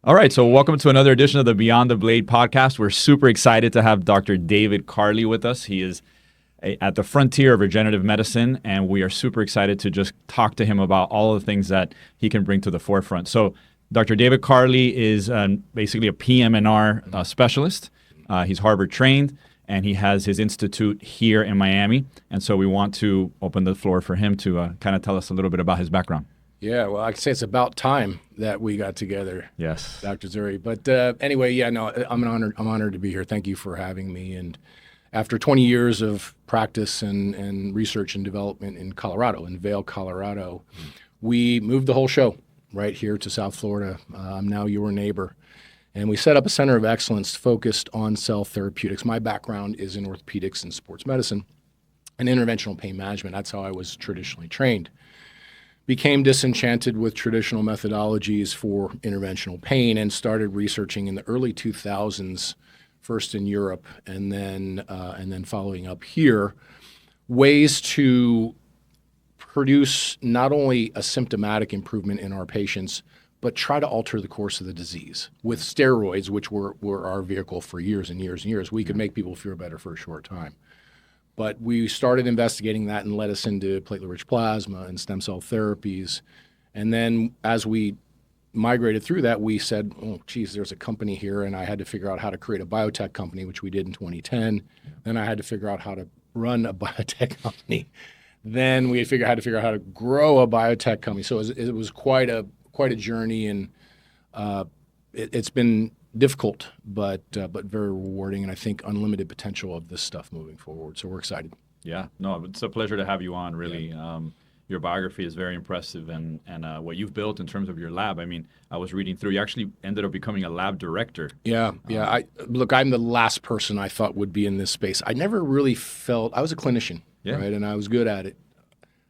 All right, so welcome to another edition of the Beyond the Blade podcast. We're super excited to have Dr. David Karli with us. He is at the frontier of regenerative medicine, and we are super excited to just talk to him about all of the things that he can bring to the forefront. So Dr. David Karli is basically a PM&R specialist. He's Harvard trained, and he has his institute here in Miami. And so we want to open the floor for him to kind of tell us a little bit about his background. Yeah, well, I can say it's about time that we got together. Yes, Dr. Zuri. But anyway, I'm honored to be here. Thank you for having me. And after 20 years of practice and research and development in Colorado, in Vail, Colorado, we moved the whole show right here to South Florida. I'm now your neighbor. And we set up a center of excellence focused on cell therapeutics. My background is in orthopedics and sports medicine and interventional pain management. That's how I was traditionally trained. Became disenchanted with traditional methodologies for interventional pain and started researching in the early 2000s, first in Europe and then following up here, ways to produce not only a symptomatic improvement in our patients, but try to alter the course of the disease. With steroids, which were our vehicle for years and years and years, we could make people feel better for a short time. But we started investigating that and led us into platelet-rich plasma and stem cell therapies. And then as we migrated through that, we said, oh, geez, there's a company here, and I had to figure out how to create a biotech company, which we did in 2010. Then I had to figure out how to run a biotech company. Then we had to figure out how to grow a biotech company. So it was quite a journey, and it's been difficult, but very rewarding, and I think unlimited potential of this stuff moving forward. So we're excited. Yeah, no, it's a pleasure to have you on, really. Yeah. Your biography is very impressive, and what you've built in terms of your lab. I mean, I was reading through, you actually ended up becoming a lab director. Yeah. I'm the last person I thought would be in this space. I never really felt, I was a clinician, right, and I was good at it.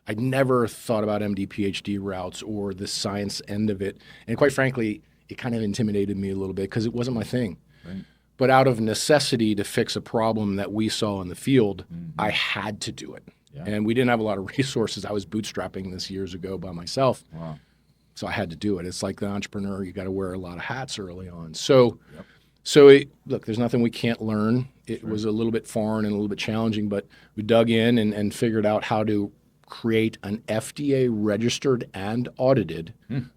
I never thought about MD, PhD routes or the science end of it, and quite frankly, it kind of intimidated me a little bit because it wasn't my thing. Right. But out of necessity to fix a problem that we saw in the field, I had to do it. Yeah. And we didn't have a lot of resources. I was bootstrapping this years ago by myself. Wow. So I had to do it. It's like the entrepreneur, you got to wear a lot of hats early on. So, look, there's nothing we can't learn. It was a little bit foreign and a little bit challenging, but we dug in and figured out how to create an FDA registered and audited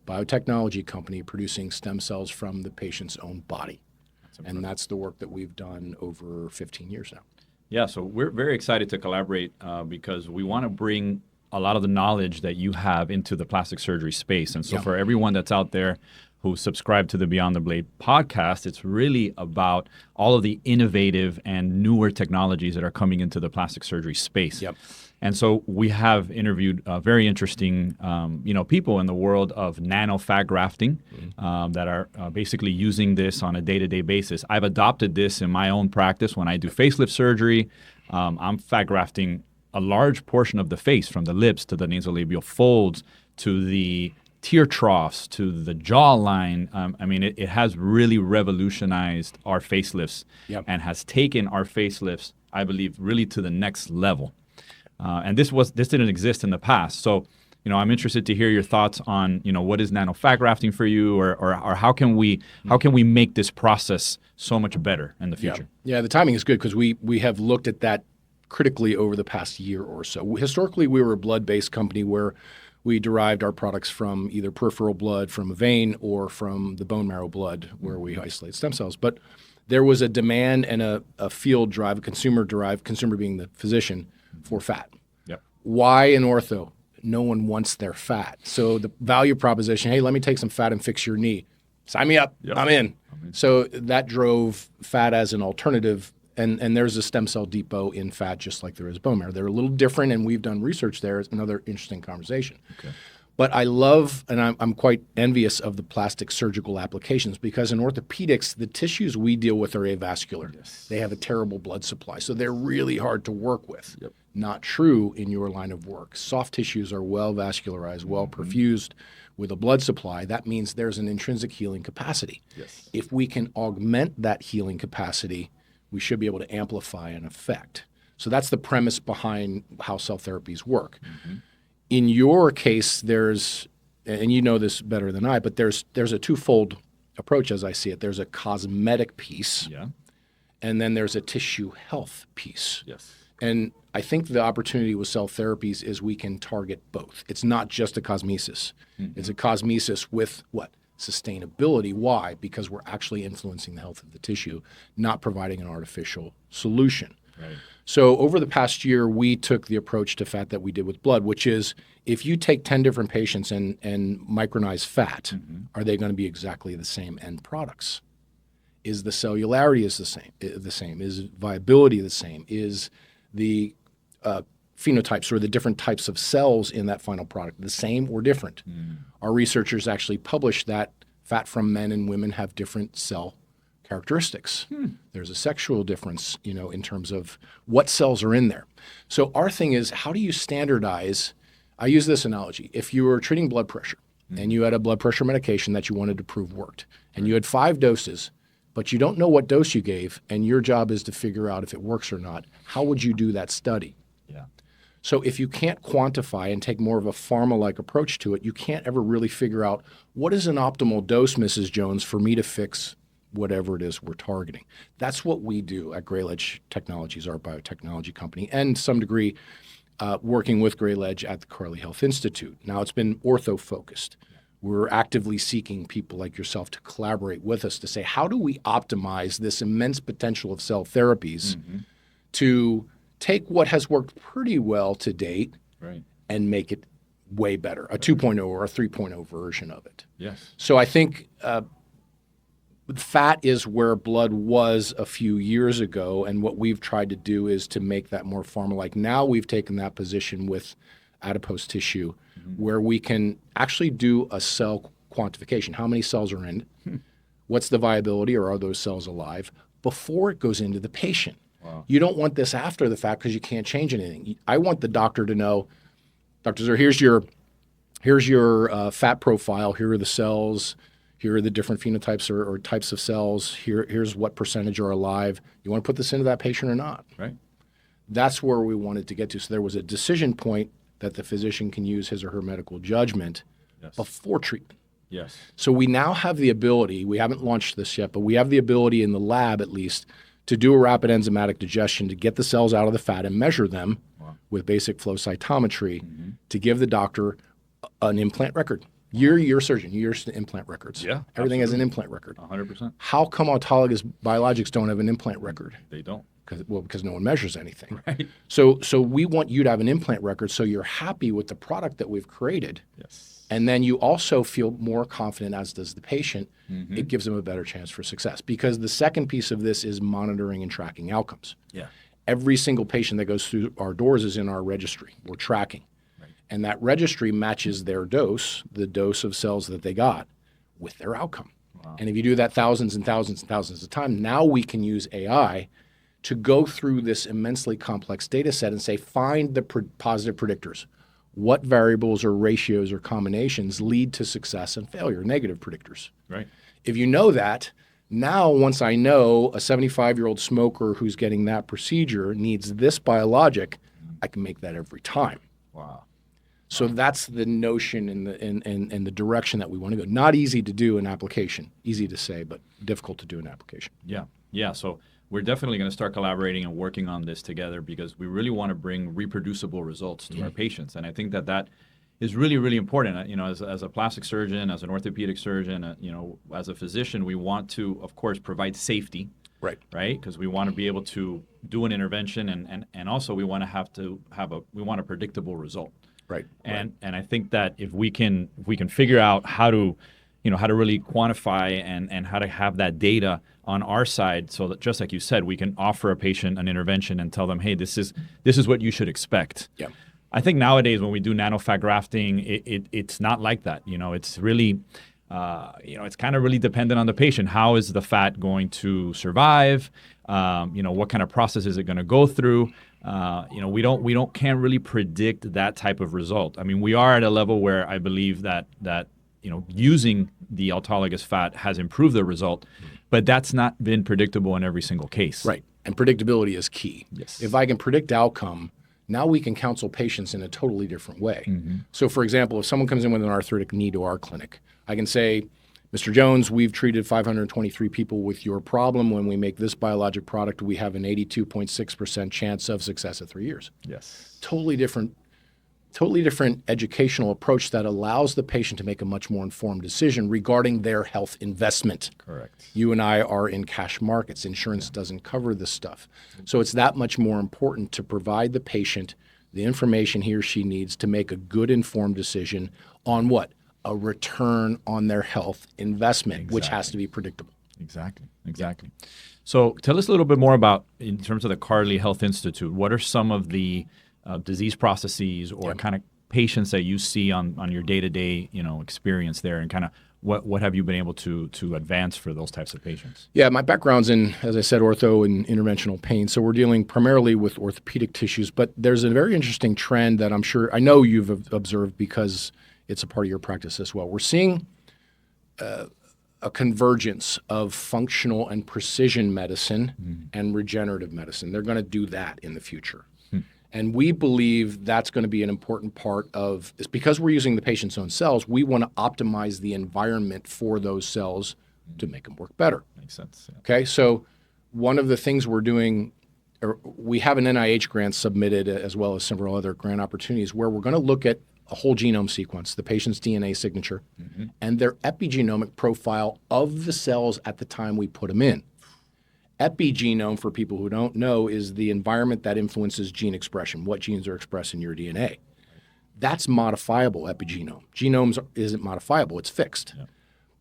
biotechnology company producing stem cells from the patient's own body. And that's the work that we've done over 15 years now. Yeah, so we're very excited to collaborate because we want to bring a lot of the knowledge that you have into the plastic surgery space. And so for everyone that's out there who subscribe to the Beyond the Blade podcast, it's really about all of the innovative and newer technologies that are coming into the plastic surgery space. Yep. And so we have interviewed very interesting, people in the world of nano fat grafting that are basically using this on a day-to-day basis. I've adopted this in my own practice when I do facelift surgery. I'm fat grafting a large portion of the face, from the lips to the nasolabial folds to the tear troughs to the jawline. It has really revolutionized our facelifts and has taken our facelifts, I believe, really to the next level. And this didn't exist in the past. So, I'm interested to hear your thoughts on, what is nano fat grafting for you, or how can we make this process so much better in the future? Yeah, the timing is good because we have looked at that critically over the past year or so. Historically, we were a blood-based company where we derived our products from either peripheral blood from a vein or from the bone marrow blood where we isolate stem cells. But there was a demand and a field drive, a consumer being the physician, for fat. Yep. Why in ortho? No one wants their fat. So the value proposition, hey, let me take some fat and fix your knee. Sign me up. Yep. I'm in. So that drove fat as an alternative. And there's a stem cell depot in fat just like there is bone marrow. They're a little different, and we've done research there. It's another interesting conversation. Okay. But I love, and I'm quite envious of the plastic surgical applications, because in orthopedics, the tissues we deal with are avascular. Yes. They have a terrible blood supply, so they're really hard to work with. Yep. Not true in your line of work. Soft tissues are well vascularized, well perfused with a blood supply. That means there's an intrinsic healing capacity. Yes. If we can augment that healing capacity, we should be able to amplify an effect. So that's the premise behind how cell therapies work. Mm-hmm. In your case, there's, and you know this better than I, but there's a twofold approach, as I see it. There's a cosmetic piece, Yeah. and then there's a tissue health piece. Yes. And I think the opportunity with cell therapies is we can target both. It's not just a cosmesis. It's a cosmesis with what? Sustainability. Why? Because we're actually influencing the health of the tissue, not providing an artificial solution. Right. So over the past year, we took the approach to fat that we did with blood, which is if you take 10 different patients and micronize fat, are they going to be exactly the same end products? Is the cellularity the same? Is viability the same? Is the phenotypes or the different types of cells in that final product the same or different? Our researchers actually published that fat from men and women have different cell characteristics. There's a sexual difference, in terms of what cells are in there. So our thing is, how do you standardize? I use this analogy. If you were treating blood pressure and you had a blood pressure medication that you wanted to prove worked, and you had 5 doses, but you don't know what dose you gave, and your job is to figure out if it works or not, how would you do that study? Yeah. So if you can't quantify and take more of a pharma-like approach to it, you can't ever really figure out what is an optimal dose, Mrs. Jones, for me to fix whatever it is we're targeting. That's what we do at Grayledge Technologies, our biotechnology company, and to some degree working with Grayledge at the Karli Health Institute. Now it's been ortho-focused. We're actively seeking people like yourself to collaborate with us to say, how do we optimize this immense potential of cell therapies to take what has worked pretty well to date and make it way better, a 2.0 or a 3.0 version of it. Yes. So I think fat is where blood was a few years ago, and what we've tried to do is to make that more pharma-like. Now we've taken that position with adipose tissue where we can actually do a cell quantification. How many cells are in? What's the viability, or are those cells alive, before it goes into the patient? Wow. You don't want this after the fact because you can't change anything. I want the doctor to know, Dr. Zuri, here's your fat profile. Here are the cells. Here are the different phenotypes or types of cells. Here's what percentage are alive. You want to put this into that patient or not? Right. That's where we wanted to get to. So there was a decision point that the physician can use his or her medical judgment before treatment. Yes. So we now have the ability, we haven't launched this yet, but we have the ability in the lab at least to do a rapid enzymatic digestion to get the cells out of the fat and measure them with basic flow cytometry to give the doctor an implant record. You're your surgeon. You're implant records. Yeah. Everything has an implant record. 100%. How come autologous biologics don't have an implant record? They don't. Because no one measures anything. Right. So we want you to have an implant record so you're happy with the product that we've created. Yes. And then you also feel more confident, as does the patient. It gives them a better chance for success. Because the second piece of this is monitoring and tracking outcomes. Yeah. Every single patient that goes through our doors is in our registry. We're tracking. And that registry matches their dose, the dose of cells that they got, with their outcome. Wow. And if you do that thousands and thousands and thousands of times, now we can use AI to go through this immensely complex data set and say, find the positive predictors. What variables or ratios or combinations lead to success and failure, negative predictors. Right. If you know that, now once I know a 75-year-old smoker who's getting that procedure needs this biologic, I can make that every time. Wow. So that's the notion and the direction that we want to go. Not easy to do in application. Easy to say, but difficult to do in application. Yeah. Yeah. So we're definitely going to start collaborating and working on this together because we really want to bring reproducible results to our patients. And I think that is really, really important. As a plastic surgeon, as an orthopedic surgeon, as a physician, we want to, of course, provide safety. Right. Because we want to be able to do an intervention and also we want to have a predictable result. Right. And I think that if we can figure out how to really quantify and how to have that data on our side, so that just like you said, we can offer a patient an intervention and tell them, hey, this is what you should expect. Yeah. I think nowadays when we do nanofat grafting, it's not like that. It's really, it's kind of really dependent on the patient. How is the fat going to survive? What kind of process is it going to go through? Can't really predict that type of result. I mean, we are at a level where I believe that using the autologous fat has improved the result, but that's not been predictable in every single case. Right. And predictability is key. Yes. If I can predict outcome, now we can counsel patients in a totally different way. So for example, if someone comes in with an arthritic knee to our clinic, I can say, Mr. Mr. Jones, we've treated 523 people with your problem. When we make this biologic product, we have an 82.6% chance of success at 3 years. Yes. Totally different educational approach that allows the patient to make a much more informed decision regarding their health investment. Correct. You and I are in cash markets. Insurance doesn't cover this stuff. So it's that much more important to provide the patient the information he or she needs to make a good informed decision on what? A return on their health investment, which has to be predictable. Exactly. So tell us a little bit more about, in terms of the Karli Health Institute, what are some of the disease processes or kind of patients that you see on your day-to-day, experience there, and kind of what have you been able to advance for those types of patients? Yeah, my background's in, as I said, ortho and interventional pain. So we're dealing primarily with orthopedic tissues, but there's a very interesting trend that I know you've observed because it's a part of your practice as well. We're seeing a convergence of functional and precision medicine and regenerative medicine. They're going to do that in the future. And we believe that's going to be an important part of this because we're using the patient's own cells. We want to optimize the environment for those cells to make them work better. Makes sense. Yeah. Okay, so one of the things we're doing, we have an NIH grant submitted as well as several other grant opportunities where we're going to look at a whole genome sequence, the patient's DNA signature, and their epigenomic profile of the cells at the time we put them in. Epigenome, for people who don't know, is the environment that influences gene expression, what genes are expressed in your DNA. That's modifiable epigenome. Genomes isn't modifiable, it's fixed. Yeah.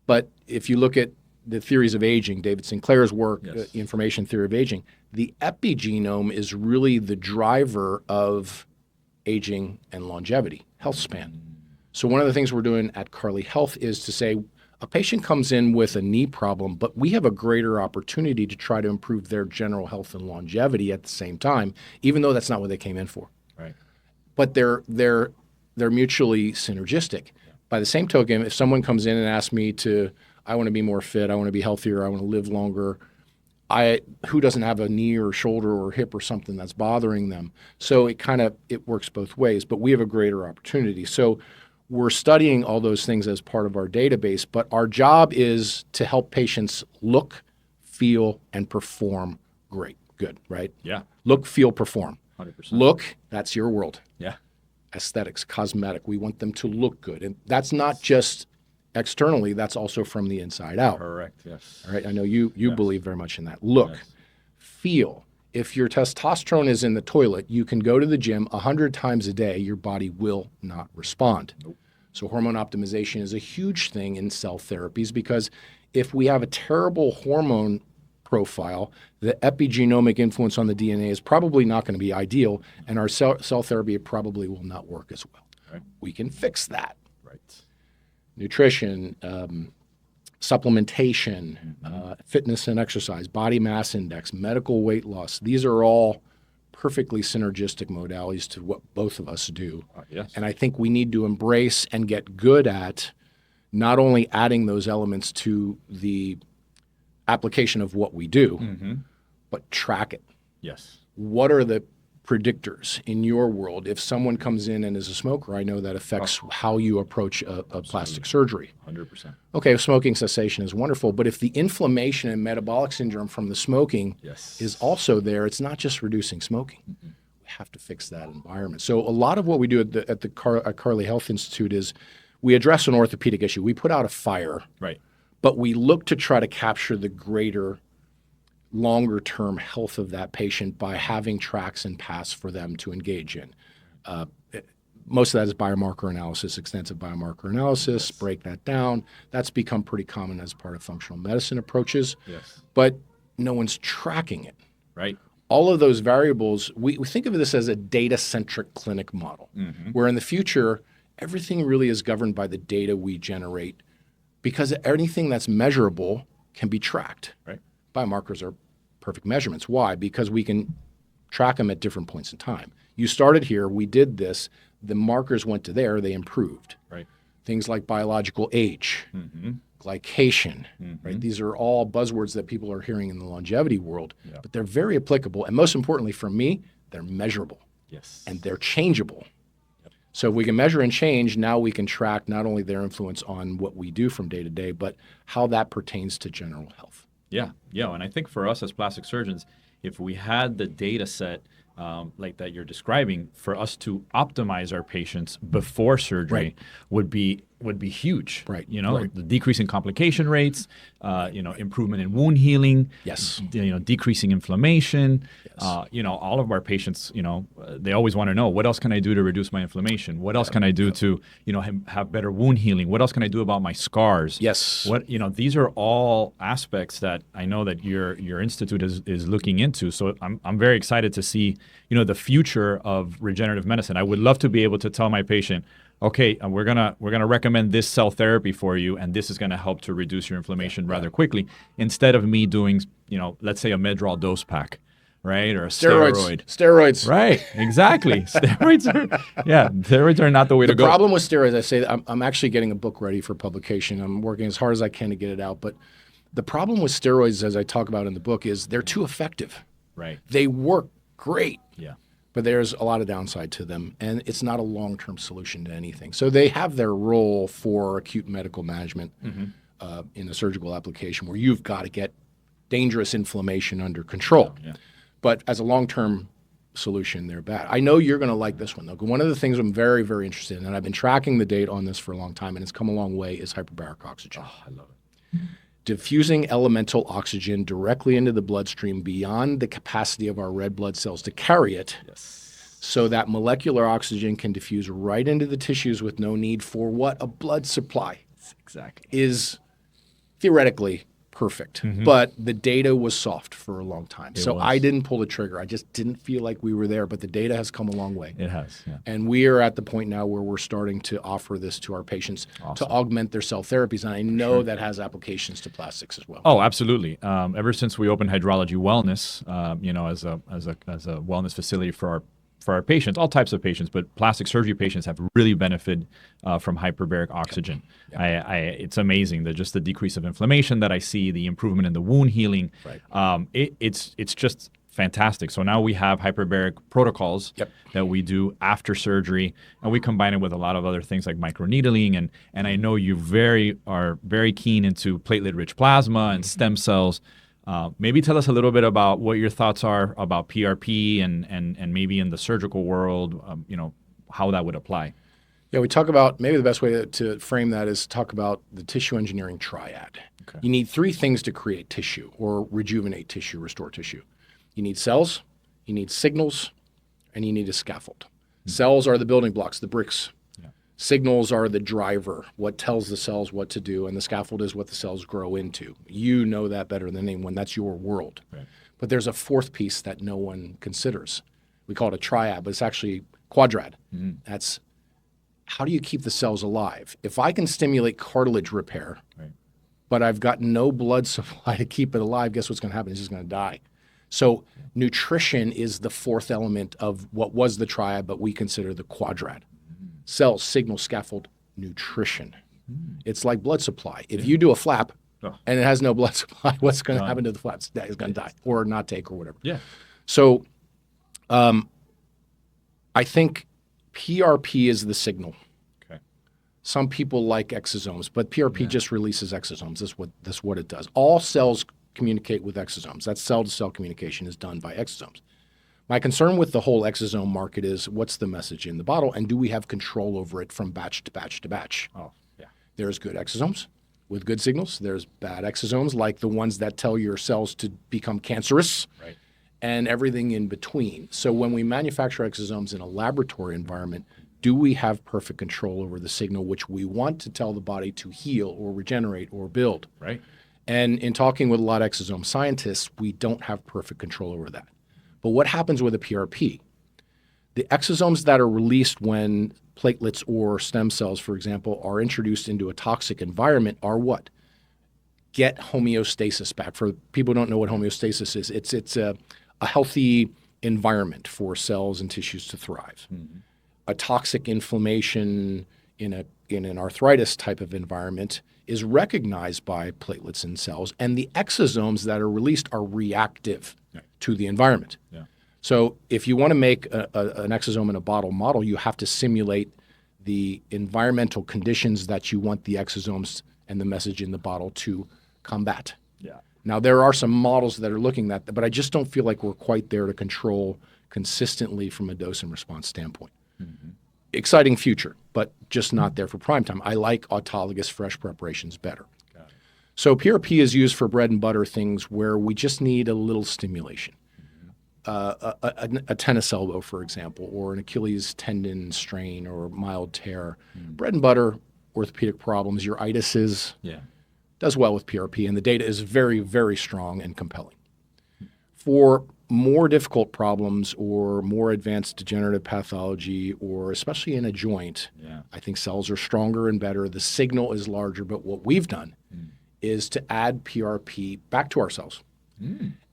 But if you look at the theories of aging, David Sinclair's work, information theory of aging, the epigenome is really the driver of aging and longevity, health span. So one of the things we're doing at Karli Health is to say, a patient comes in with a knee problem, but we have a greater opportunity to try to improve their general health and longevity at the same time, even though that's not what they came in for. Right. But they're mutually synergistic. Yeah. By the same token, if someone comes in and asks me I want to be more fit, I want to be healthier, I want to live longer, who doesn't have a knee or shoulder or hip or something that's bothering them? So it works both ways, but we have a greater opportunity. So we're studying all those things as part of our database, but our job is to help patients look, feel, and perform good, right? Yeah. Look, feel, perform. 100%. Look, that's your world. Yeah. Aesthetics, cosmetic, we want them to look good. And that's not just externally, that's also from the inside out. Correct, yes. All right, I know you believe very much in that. Look, feel. If your testosterone is in the toilet, you can go to the gym 100 times a day, your body will not respond. Nope. So hormone optimization is a huge thing in cell therapies because if we have a terrible hormone profile, the epigenomic influence on the DNA is probably not going to be ideal, and our cell therapy probably will not work as well. Right. We can fix that. Right. Nutrition, supplementation, fitness and exercise, body mass index, medical weight loss. These are all perfectly synergistic modalities to what both of us do. Yes. And I think we need to embrace and get good at not only adding those elements to the application of what we do, but track it. Yes. What are the predictors in your world? If someone comes in and is a smoker, I know that affects how you approach a plastic surgery. 100%. Okay, smoking cessation is wonderful, but if the inflammation and metabolic syndrome from the smoking is also there, it's not just reducing smoking. We have to fix that environment. So a lot of what we do at Karli Health Institute is we address an orthopedic issue. We put out a fire, right? But we look to try to capture the greater longer-term health of that patient by having tracks and paths for them to engage in. Most of that is biomarker analysis, extensive biomarker analysis, break that down. That's become pretty common as part of functional medicine approaches, but no one's tracking it. Right. All of those variables, we think of this as a data-centric clinic model, where in the future, everything really is governed by the data we generate because anything that's measurable can be tracked. Right. Biomarkers are perfect measurements. Why? Because we can track them at different points in time. You started here, we did this, the markers went to there, they improved. Right. Things like biological age, glycation, right? These are all buzzwords that people are hearing in the longevity world, but they're very applicable. And most importantly for me, they're measurable. Yes. And they're changeable. So if we can measure and change, now we can track not only their influence on what we do from day to day, but how that pertains to general health. Yeah, yeah. And I think for us as plastic surgeons, if we had the data set like that you're describing, for us to optimize our patients before surgery would be huge. Right. You know, the decrease in complication rates, improvement in wound healing. Yes. Decreasing inflammation. Yes. All of our patients, they always want to know, what else can I do to reduce my inflammation? What else can I do to, have better wound healing? What else can I do about my scars? Yes. These are all aspects that I know that your institute is looking into. So I'm very excited to see, the future of regenerative medicine. I would love to be able to tell my patient, okay, we're gonna recommend this cell therapy for you, and this is gonna help to reduce your inflammation rather quickly, instead of me doing, let's say a Medrol dose pack, right, or a steroids. Right, exactly. Steroids are not the way to go. The problem with steroids, I say, I'm actually getting a book ready for publication. I'm working as hard as I can to get it out, but the problem with steroids, as I talk about in the book, is they're too effective. Right. They work great. Yeah. But there's a lot of downside to them, and it's not a long-term solution to anything. So they have their role for acute medical management in a surgical application, where you've got to get dangerous inflammation under control. Yeah. But as a long-term solution, they're bad. I know you're going to like this one, though. One of the things I'm very, very interested in, and I've been tracking the data on this for a long time, and it's come a long way, is hyperbaric oxygen. Oh, I love it. Diffusing elemental oxygen directly into the bloodstream beyond the capacity of our red blood cells to carry it, so that molecular oxygen can diffuse right into the tissues with no need for what? A blood supply. Exactly. Is theoretically perfect. But the data was soft for a long time. I didn't pull the trigger. I just didn't feel like we were there, but the data has come a long way. It has, yeah. And we are at the point now where we're starting to offer this to our patients to augment their cell therapies. And I know that has applications to plastics as well. Oh, absolutely. Ever since we opened Hydrology Wellness, as a wellness facility for our patients, all types of patients, but plastic surgery patients have really benefited from hyperbaric oxygen. It's amazing just the decrease of inflammation that I see, the improvement in the wound healing. Right. It's just fantastic. So now we have hyperbaric protocols that we do after surgery, and we combine it with a lot of other things like microneedling, and I know you are very keen into platelet-rich plasma and stem cells. Maybe tell us a little bit about what your thoughts are about PRP and maybe in the surgical world, how that would apply. Yeah, we talk about, maybe the best way to frame that is talk about the tissue engineering triad. Okay. You need three things to create tissue or rejuvenate tissue, restore tissue. You need cells, you need signals, and you need a scaffold. Cells are the building blocks, the bricks. Signals are the driver, what tells the cells what to do, and the scaffold is what the cells grow into. You know that better than anyone. That's your world. Right. But there's a fourth piece that no one considers. We call it a triad, but it's actually quadrad. That's how do you keep the cells alive? If I can stimulate cartilage repair, but I've got no blood supply to keep it alive, guess what's going to happen? It's just going to die. So nutrition is the fourth element of what was the triad, but we consider the quadrad. Cells, signal, scaffold, nutrition. It's like blood supply. If you do a flap and it has no blood supply, what's going to happen to the flaps? It's going to die or not take or whatever. Yeah. So I think PRP is the signal. Okay. Some people like exosomes, but PRP just releases exosomes. That's what it does. All cells communicate with exosomes. That cell-to-cell communication is done by exosomes. My concern with the whole exosome market is what's the message in the bottle, and do we have control over it from batch to batch to batch? Oh, yeah. There's good exosomes with good signals. There's bad exosomes, like the ones that tell your cells to become cancerous, and everything in between. So when we manufacture exosomes in a laboratory environment, do we have perfect control over the signal which we want to tell the body to heal or regenerate or build? Right. And in talking with a lot of exosome scientists, we don't have perfect control over that. But what happens with a PRP? The exosomes that are released when platelets or stem cells, for example, are introduced into a toxic environment are what? Get homeostasis back. For people who don't know what homeostasis is, it's a healthy environment for cells and tissues to thrive. A toxic inflammation in an arthritis type of environment is recognized by platelets and cells, and the exosomes that are released are reactive to the environment. So if you want to make an exosome in a bottle model, you have to simulate the environmental conditions that you want the exosomes and the message in the bottle to combat. Yeah. Now, there are some models that are looking at that, but I just don't feel like we're quite there to control consistently from a dose and response standpoint. Mm-hmm. Exciting future, but just not there for prime time. I like autologous fresh preparations better. So PRP is used for bread and butter things where we just need a little stimulation. A tennis elbow, for example, or an Achilles tendon strain or mild tear. Bread and butter orthopedic problems, your itises, does well with PRP, and the data is very, very strong and compelling. For more difficult problems or more advanced degenerative pathology, or especially in a joint, I think cells are stronger and better. The signal is larger, but what we've done is to add PRP back to our cells.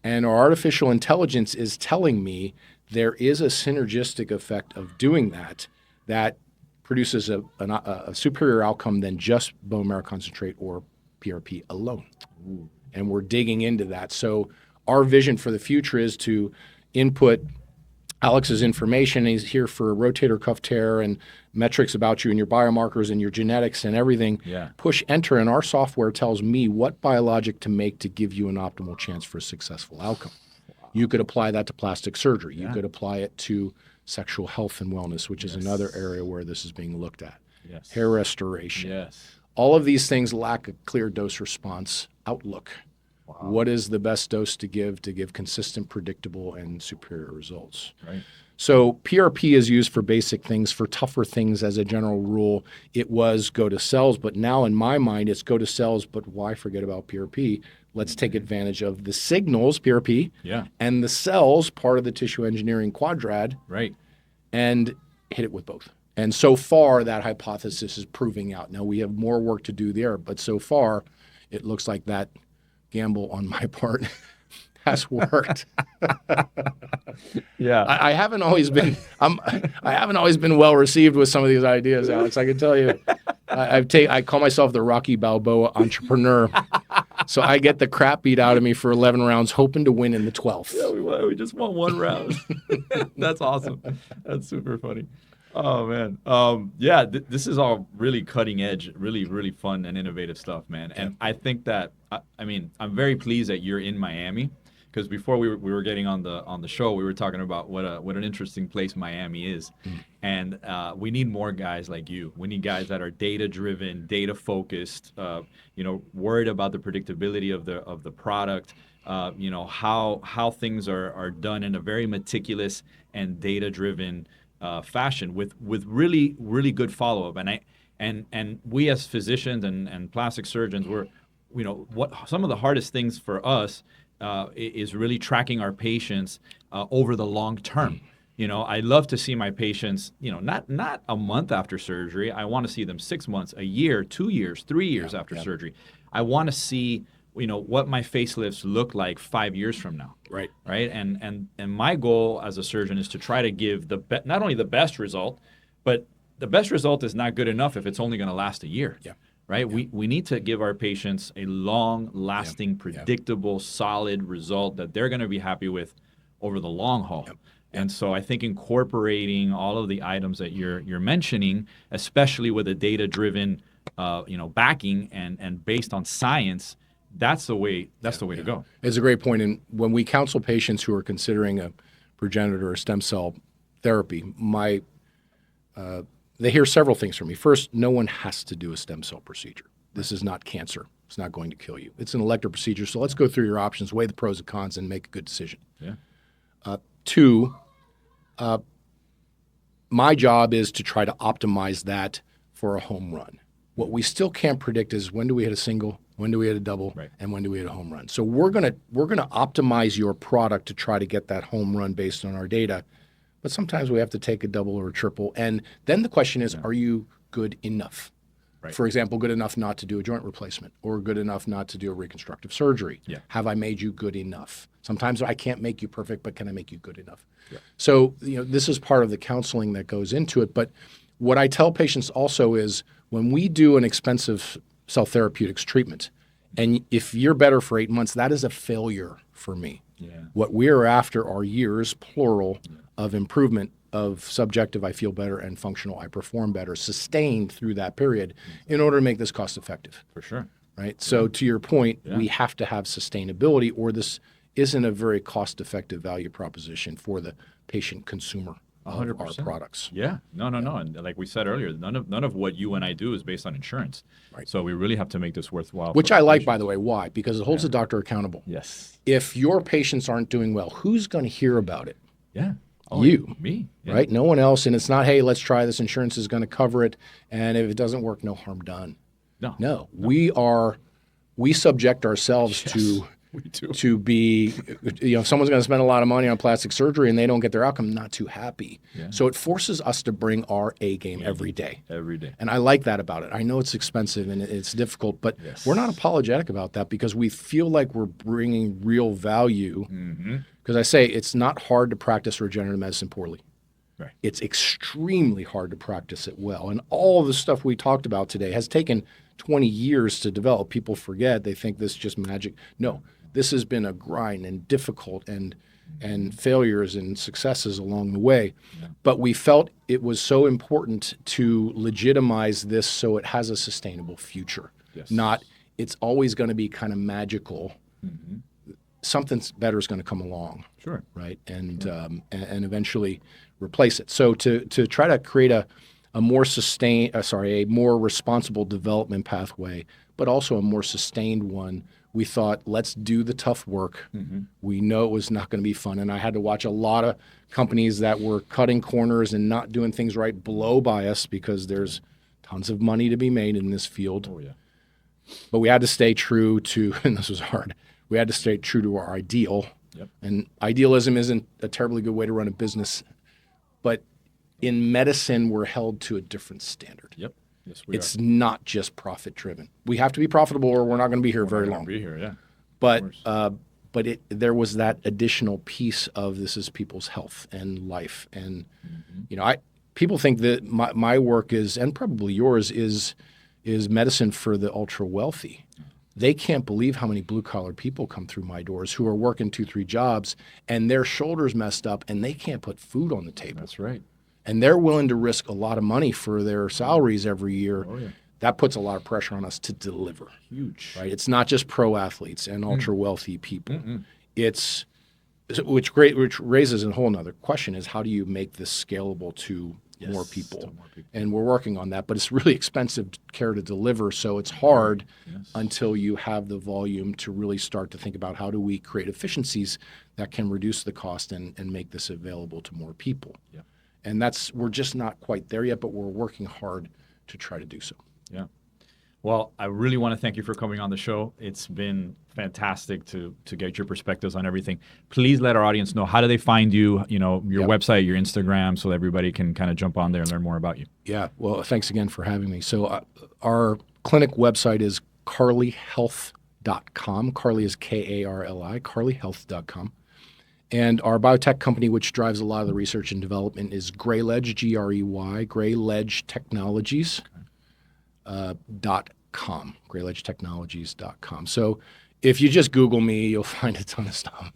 And our artificial intelligence is telling me there is a synergistic effect of doing that that produces a superior outcome than just bone marrow concentrate or PRP alone. And we're digging into that. So our vision for the future is to input Alex's information. He's here for a rotator cuff tear and metrics about you and your biomarkers and your genetics and everything. Push enter, and our software tells me what biologic to make to give you an optimal chance for a successful outcome. You could apply that to plastic surgery. You could apply it to sexual health and wellness, which is another area where this is being looked at. Hair restoration. All of these things lack a clear dose response outlook. What is the best dose to give consistent, predictable, and superior results? So PRP is used for basic things. For tougher things, as a general rule, it was go to cells. But now in my mind, it's go to cells, but why forget about PRP? Let's take advantage of the signals, PRP, and the cells, part of the tissue engineering quadrad, and hit it with both. And so far, that hypothesis is proving out. Now, we have more work to do there, but so far, it looks like that gamble on my part has worked. I haven't always been well received with some of these ideas, Alex. I can tell you, I call myself the Rocky Balboa entrepreneur. So I get the crap beat out of me for 11 rounds, hoping to win in the 12th. We just won one round. That's awesome. That's super funny. Oh, man. This is all really cutting edge, really, really fun and innovative stuff, man. And I think that, I'm very pleased that you're in Miami, because before we were getting on the show, we were talking about what an interesting place Miami is. And we need more guys like you. We need guys that are data-driven, data-focused, worried about the predictability of the product, how things are done in a very meticulous and data-driven fashion with really, really good follow-up. And we as physicians and plastic surgeons, what some of the hardest things for us is really tracking our patients over the long term. I love to see my patients, not a month after surgery. I want to see them 6 months, a year, 2 years, 3 years after surgery. I want to see what my facelifts look like 5 years from now. Right. And my goal as a surgeon is to try to give not only the best result, but the best result is not good enough if it's only going to last a year. Right. We need to give our patients a long lasting, predictable, solid result that they're going to be happy with over the long haul. And so I think incorporating all of the items that you're mentioning, especially with a data-driven, backing and based on science, that's the way to go. It's a great point. And when we counsel patients who are considering a progenitor or stem cell therapy, they hear several things from me. First, no one has to do a stem cell procedure. This is not cancer. It's not going to kill you. It's an elective procedure. So let's go through your options, weigh the pros and cons, and make a good decision. Two, my job is to try to optimize that for a home run. What we still can't predict is when do we hit a single, when do we hit a double, and when do we hit a home run. So we're gonna optimize your product to try to get that home run based on our data. But sometimes we have to take a double or a triple. And then the question is, are you good enough? For example, good enough not to do a joint replacement, or good enough not to do a reconstructive surgery. Have I made you good enough? Sometimes I can't make you perfect, but can I make you good enough? So this is part of the counseling that goes into it. But what I tell patients also is when we do an expensive cell therapeutics treatment, and if you're better for 8 months, that is a failure for me. What we're after are years, plural, of improvement of subjective, I feel better, and functional, I perform better, sustained through that period in order to make this cost effective. For sure. Right. So to your point, we have to have sustainability, or this isn't a very cost effective value proposition for the patient consumer of 100%. our products. Yeah. No. And like we said earlier, none of what you and I do is based on insurance. Right. So we really have to make this worthwhile. Which for I our like, patients. by the way. Why? Because it holds the doctor accountable. Yes. If your patients aren't doing well, who's going to hear about it? Yeah. You. Me. Yeah. Right? No one else. And it's not, hey, let's try this. Insurance is going to cover it. And if it doesn't work, no harm done. No. We subject ourselves to be, if someone's going to spend a lot of money on plastic surgery and they don't get their outcome, not too happy. Yeah. So it forces us to bring our A game every day. Every day. And I like that about it. I know it's expensive and it's difficult, but we're not apologetic about that because we feel like we're bringing real value. Because I say it's not hard to practice regenerative medicine poorly. Right. It's extremely hard to practice it well. And all of the stuff we talked about today has taken 20 years to develop. People forget. They think this is just magic. No, this has been a grind and difficult and failures and successes along the way. Yeah. But we felt it was so important to legitimize this so it has a sustainable future. Yes. Not it's always going to be kind of magical. Something better is going to come along. Sure. Right. And eventually replace it. So to try to create a more a more responsible development pathway, but also a more sustained one, we thought, let's do the tough work. We know it was not going to be fun. And I had to watch a lot of companies that were cutting corners and not doing things right blow by us because there's tons of money to be made in this field. Oh, yeah. But we had to stay true to, and this was hard, we had to stay true to our ideal. Yep. And idealism isn't a terribly good way to run a business. But in medicine, we're held to a different standard. Yep. Yes, we it's not just profit driven. We have to be profitable or we're not going to be here very long. Be here, yeah. But there was that additional piece of this is people's health and life. And, people think that my work is, and probably yours is medicine for the ultra wealthy. They can't believe how many blue-collar people come through my doors who are working 2-3 jobs and their shoulders messed up and they can't put food on the table. That's right. And they're willing to risk a lot of money for their salaries every year. Oh, yeah. That puts a lot of pressure on us to deliver. Huge. Right? It's not just pro athletes and ultra-wealthy people. It's which raises a whole nother question is how do you make this scalable to more people? And we're working on that, but it's really expensive care to deliver, so it's hard until you have the volume to really start to think about how do we create efficiencies that can reduce the cost and make this available to more people. Yeah. And we're just not quite there yet, but we're working hard to try to do so. Yeah. Well, I really want to thank you for coming on the show. It's been fantastic to get your perspectives on everything. Please let our audience know, how do they find you, your website, your Instagram, so everybody can kind of jump on there and learn more about you. Yeah. Well, thanks again for having me. So our clinic website is karlihealth.com. Karli is Karli, karlihealth.com. And our biotech company, which drives a lot of the research and development, is Greyledge, Grey, Greyledge Technologies. .com, greyledgetechnologies.com. So if you just Google me, you'll find a ton of stuff.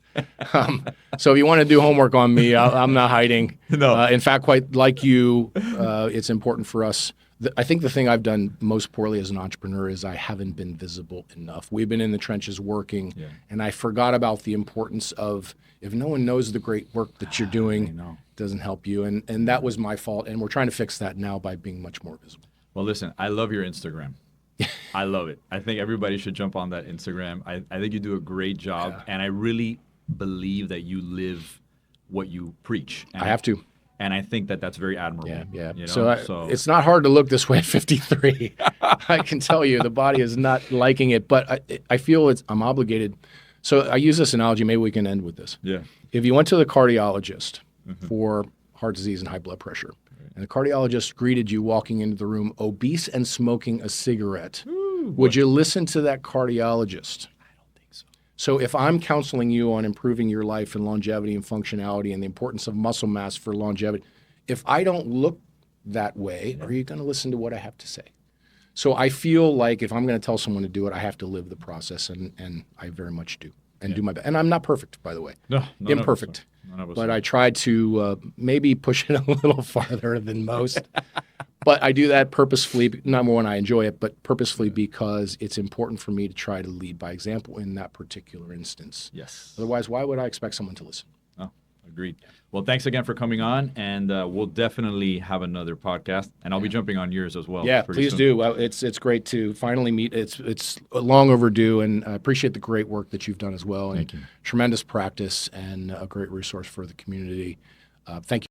So if you want to do homework on me, I'm not hiding. No. In fact, quite like you, it's important for us. I think the thing I've done most poorly as an entrepreneur is I haven't been visible enough. We've been in the trenches working, and I forgot about the importance of if no one knows the great work that you're doing, it doesn't help you. And that was my fault, and we're trying to fix that now by being much more visible. Well, listen, I love your Instagram. I love it. I think everybody should jump on that Instagram. I think you do a great job, and I really believe that you live what you preach. And I have to. And I think that that's very admirable. Yeah. So it's not hard to look this way at 53. I can tell you the body is not liking it, but I feel I'm obligated. So I use this analogy. Maybe we can end with this. Yeah. If you went to the cardiologist for heart disease and high blood pressure, and the cardiologist greeted you walking into the room, obese and smoking a cigarette, would you listen to that cardiologist? I don't think so. So if I'm counseling you on improving your life and longevity and functionality and the importance of muscle mass for longevity, if I don't look that way, are you going to listen to what I have to say? So I feel like if I'm going to tell someone to do it, I have to live the process, and I very much do. and do my best. And I'm not perfect, by the way. No, none of us Imperfect. are. None of us But are. I try to maybe push it a little farther than most. But I do that purposefully, number one, I enjoy it, but purposefully because it's important for me to try to lead by example in that particular instance. Yes. Otherwise, why would I expect someone to listen? Oh, agreed. Well, thanks again for coming on, and we'll definitely have another podcast, and I'll be jumping on yours as well. Yeah, pretty please soon. do. Well, it's great to finally meet. It's long overdue, and I appreciate the great work that you've done as well. Thank you. Tremendous practice and a great resource for the community. Thank you.